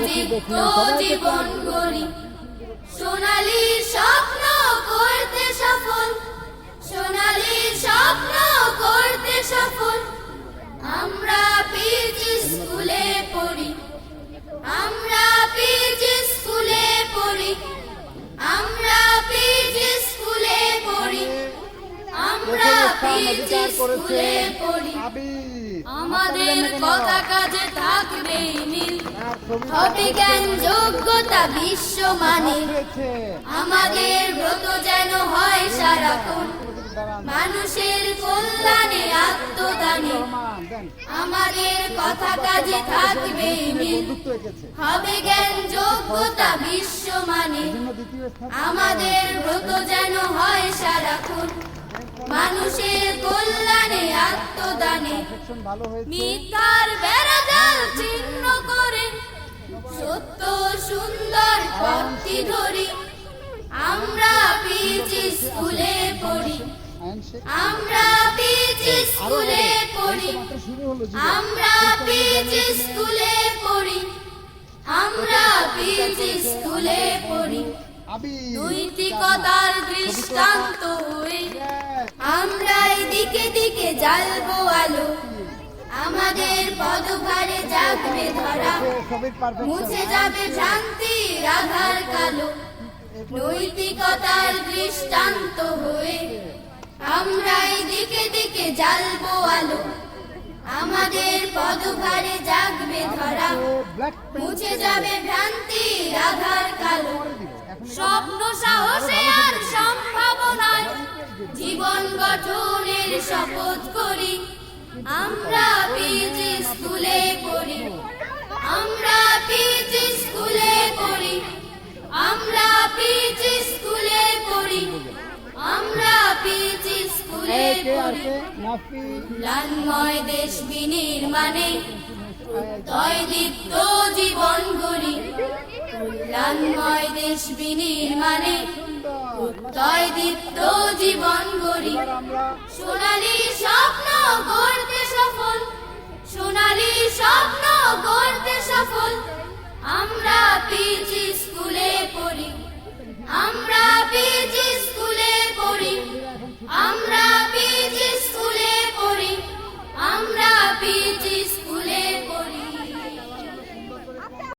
দীপ্ত জীবন গড়ি, সোনালী স্বপ্ন করতে সফল, সোনালী স্বপ্ন করতে সফল। আমরা পিজি স্কুলে পড়ি, আমরা পিজি স্কুলে পড়ি, আমরা পিজি স্কুলে পড়ি, আমরা পিজি স্কুলে পড়ি। আমাদের কথা কাজে থাকবে মিল, হবে জ্ঞান যোগ্যতা বিশ্ব মানে। আমাদের ব্রত যেন হয় সারাক্ষণ মানুষের কল্যাণে আত্মদানে। আমাদের কথা কাজে থাকবে মিল, হবে জ্ঞান যোগ্যতা বিশ্ব মানে। আমাদের ব্রত যেন হয় সারাক্ষণ মানুষের কল্যাণে আত্মদানে। মিথ্যার বেড়াজাল ছিন্ন করে সত্য সুন্দর পথটি ধরি। আমরা পিজি স্কুলে পড়ি, আমরা পিজি স্কুলে পড়ি, আমরা পিজি স্কুলে পড়ি, আমরা পিজি স্কুলে পড়ি। নৈতিকতার দৃষ্টান্ত হয়ে আমরা দিকে দিকে জ্বালবো আলো। আমাদের পদভারে জাগবে ধরা, মুছে যাবে ভ্রান্তির আধার কালো। নৈতিকতার দৃষ্টান্ত হয়ে আমরা দিকে দিকে জ্বালবো আলো। আমাদের পদভারে জাগবে ধরা, মুছে যাবে ভ্রান্তির আধার কালো। স্বপ্ন সাহসে আর সম্ভাবনায় জীবন গঠনের শপথ করি। আমরা পিজি স্কুলে পড়ি, আমরা পিজি স্কুলে পড়ি, আমরা পিজি স্কুলে পড়ি, আমরা পিজি স্কুলে পড়ি। কল্যাণময় দেশ বিনির্মাণে দীপ্ত জীবন গড়ি, কল্যাণময় দেশ বিনির্মাণে দীপ্ত জীবন গড়ি। সোনালী স্বপ্ন গড়তে সফল, সোনালী স্বপ্ন গড়তে সফল।